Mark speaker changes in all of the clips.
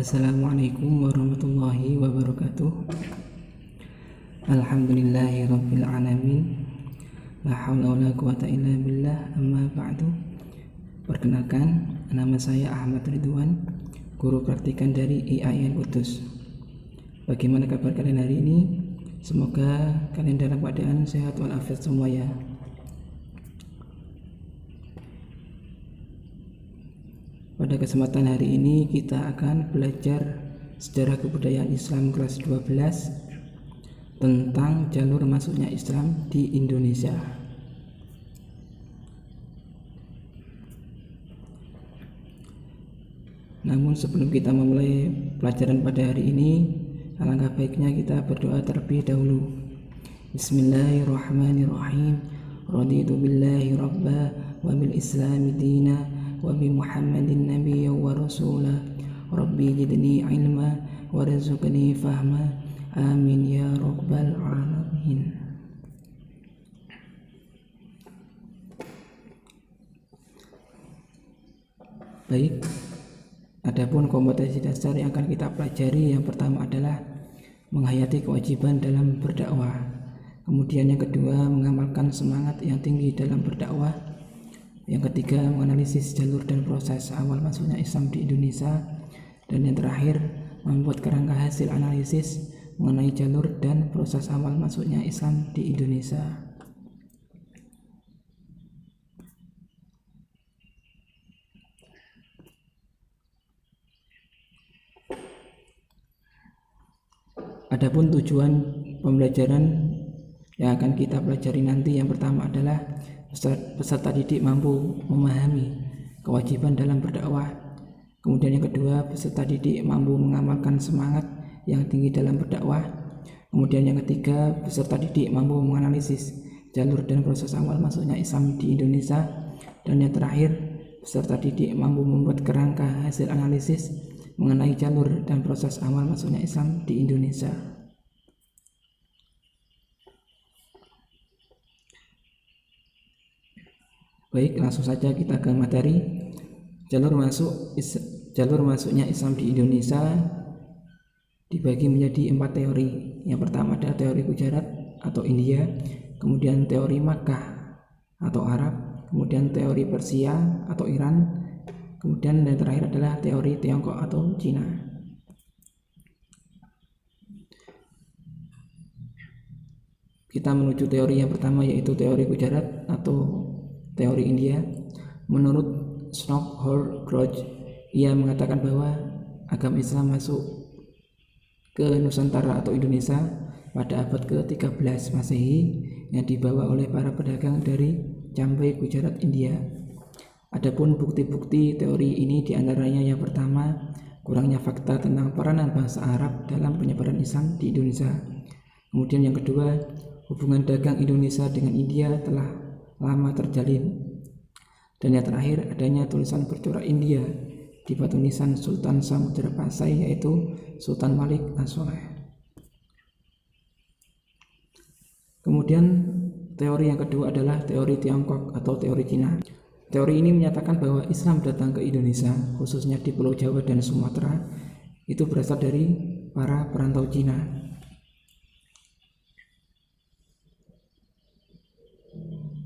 Speaker 1: Assalamualaikum warahmatullahi wabarakatuh. Alhamdulillahi rabbil alamin. La haula wala quwata illa billah, amma ba'du. Perkenalkan, nama saya Ahmad Ridwan, guru praktikan dari IAIN Kudus. Bagaimana kabar kalian hari ini? Semoga kalian dalam keadaan sehat walafiat semua ya. Pada kesempatan hari ini kita akan belajar sejarah kebudayaan Islam kelas 12 tentang jalur masuknya Islam di Indonesia. Namun sebelum kita memulai pelajaran pada hari ini, alangkah baiknya kita berdoa terlebih dahulu. Bismillahirrahmanirrahim. Raditu billahi rabba wa bil islami dina wa bi Muhammadin nabiyya wa rasulah. Rabbi zidni ilma warzuqni fahma. Amin ya rabbal alamin. Baik, adapun kompetensi dasar yang akan kita pelajari, yang pertama adalah menghayati kewajiban dalam berdakwah. Kemudian yang kedua, mengamalkan semangat yang tinggi dalam berdakwah. Yang ketiga, menganalisis jalur dan proses awal masuknya Islam di Indonesia. Dan yang terakhir, membuat kerangka hasil analisis mengenai jalur dan proses awal masuknya Islam di Indonesia. Adapun tujuan pembelajaran yang akan kita pelajari nanti, yang pertama adalah peserta didik mampu memahami kewajiban dalam berdakwah. Kemudian yang kedua, peserta didik mampu mengamalkan semangat yang tinggi dalam berdakwah. Kemudian yang ketiga, peserta didik mampu menganalisis jalur dan proses awal masuknya Islam di Indonesia. Dan yang terakhir, peserta didik mampu membuat kerangka hasil analisis mengenai jalur dan proses awal masuknya Islam di Indonesia. Baik, langsung saja kita ke materi. Jalur masuknya Islam di Indonesia dibagi menjadi 4 teori. Yang pertama adalah teori Gujarat atau India, kemudian teori Makkah atau Arab, kemudian teori Persia atau Iran, kemudian yang terakhir adalah teori Tiongkok atau Cina. Kita menuju teori yang pertama, yaitu teori Gujarat atau teori India. Menurut Snokhor Groch, ia mengatakan bahwa agama Islam masuk ke Nusantara atau Indonesia pada abad ke-13 Masehi yang dibawa oleh para pedagang dari Campai, Gujarat, India. Adapun bukti-bukti teori ini diantaranya yang pertama, kurangnya fakta tentang peranan bangsa Arab dalam penyebaran Islam di Indonesia. Kemudian yang kedua, hubungan dagang Indonesia dengan India telah lama terjalin. Dan yang terakhir, adanya tulisan bercorak India di batu nisan Sultan Samudra Pasai, yaitu Sultan Malik As-Soleh. Kemudian teori yang kedua adalah teori Tiongkok atau teori Cina. Teori ini menyatakan bahwa Islam datang ke Indonesia, khususnya di Pulau Jawa dan Sumatera, itu berasal dari para perantau Cina.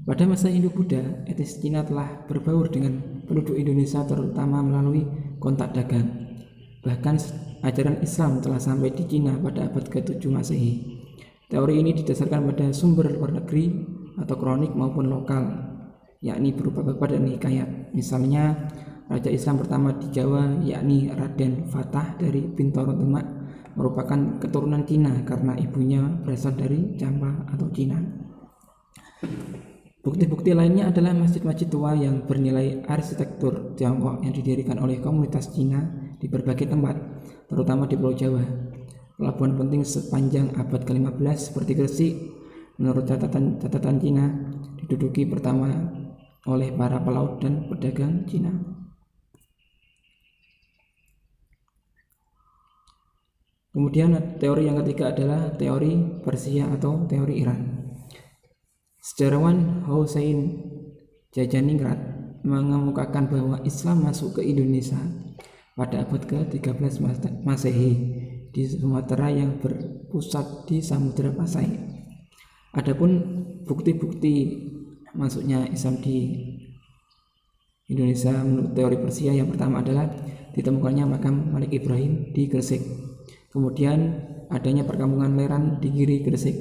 Speaker 1: Pada masa Hindu-Buddha, etnis Cina telah berbaur dengan penduduk Indonesia terutama melalui kontak dagang. Bahkan ajaran Islam telah sampai di Cina pada abad ke-7 Masehi. Teori ini didasarkan pada sumber luar negeri atau kronik maupun lokal, yakni berupa kabar dan hikayat. Misalnya, Raja Islam pertama di Jawa, yakni Raden Fatah dari Bintoro Demak, merupakan keturunan Cina karena ibunya berasal dari Campa atau Cina. Bukti-bukti lainnya adalah masjid-masjid tua yang bernilai arsitektur Tiongkok yang didirikan oleh komunitas Cina di berbagai tempat, terutama di Pulau Jawa. Pelabuhan penting sepanjang abad ke-15 seperti Gresik, menurut catatan Cina, diduduki pertama oleh para pelaut dan pedagang Cina. Kemudian teori yang ketiga adalah teori Persia atau teori Iran. Sejarawan Hossein Jajaningrat mengemukakan bahwa Islam masuk ke Indonesia pada abad ke-13 Masehi di Sumatera yang berpusat di Samudra Pasai. Adapun bukti-bukti masuknya Islam di Indonesia menurut teori Persia, yang pertama adalah ditemukannya makam Malik Ibrahim di Gresik. Kemudian adanya perkampungan Leran di Giri, Gresik.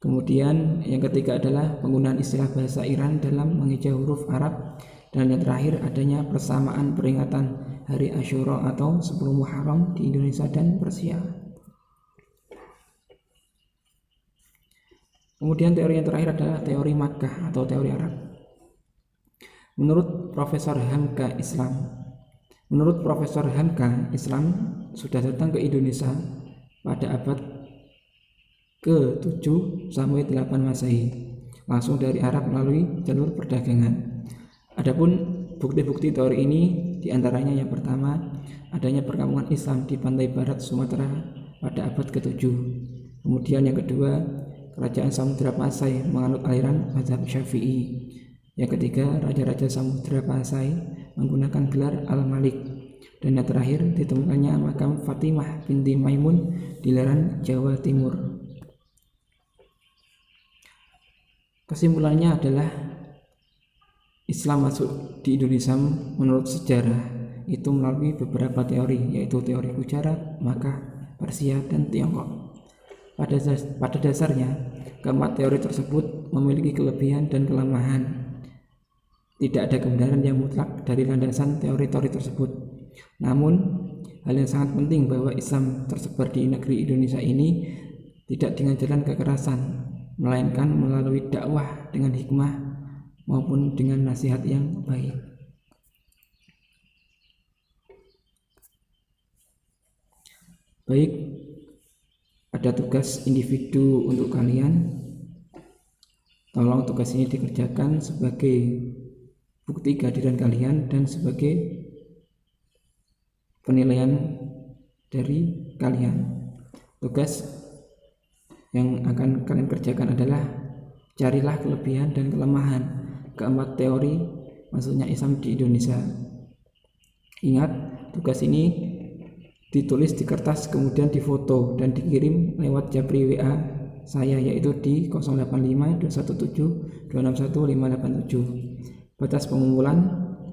Speaker 1: Kemudian yang ketiga adalah penggunaan istilah bahasa Iran dalam mengeja huruf Arab. Dan yang terakhir adanya persamaan peringatan Hari Asyura atau 10 Muharram di Indonesia dan Persia. Kemudian teori yang terakhir adalah teori Makkah atau teori Arab. Menurut Profesor Hamka, Islam sudah datang ke Indonesia pada abad ke-7 sampai 8 Masehi, langsung dari Arab melalui jalur perdagangan. Adapun bukti-bukti teori ini diantaranya yang pertama adanya perkampungan Islam di pantai barat Sumatera pada abad ke-7. Kemudian yang kedua, kerajaan Samudra Pasai menganut aliran mazhab Syafi'i. Yang ketiga, raja-raja Samudra Pasai menggunakan gelar Al-Malik. Dan yang terakhir, ditemukannya makam Fatimah binti Maimun di Leran, Jawa Timur. Kesimpulannya adalah Islam masuk di Indonesia menurut sejarah itu melalui beberapa teori, yaitu teori Gujarat, Makkah, Persia, dan Tiongkok. Pada dasarnya, keempat teori tersebut memiliki kelebihan dan kelemahan. Tidak ada kebenaran yang mutlak dari landasan teori-teori tersebut. Namun, hal yang sangat penting bahwa Islam tersebar di negeri Indonesia ini tidak dengan jalan kekerasan, melainkan melalui dakwah dengan hikmah maupun dengan nasihat yang baik. Baik, ada tugas individu untuk kalian. Tolong tugas ini dikerjakan sebagai bukti kehadiran kalian dan sebagai penilaian dari kalian. Tugas yang akan kalian kerjakan adalah carilah kelebihan dan kelemahan keempat teori masuknya Islam di Indonesia. Ingat, tugas ini ditulis di kertas, kemudian difoto dan dikirim lewat japri WA saya, yaitu di 085 217 261 587. Batas pengumpulan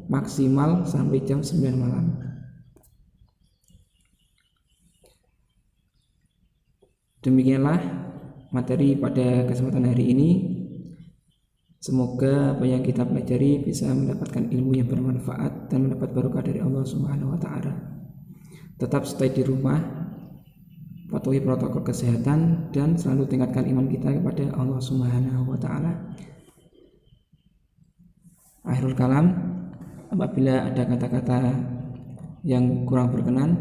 Speaker 1: maksimal sampai jam 9 malam. Demikianlah materi pada kesempatan hari ini. Semoga apa yang kita pelajari bisa mendapatkan ilmu yang bermanfaat dan mendapat barokah dari Allah Subhanahu wa Ta'ala. Tetap stay di rumah, patuhi protokol kesehatan, dan selalu tingkatkan iman kita kepada Allah Subhanahu wa Ta'ala. Akhirul kalam, apabila ada kata-kata yang kurang berkenan,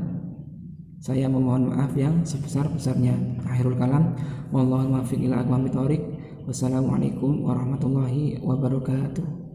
Speaker 1: saya memohon maaf yang sebesar-besarnya. Akhirul kalam, wallahu muwaffiq ila aqwamit thoriq. Wassalamualaikum warahmatullahi wabarakatuh.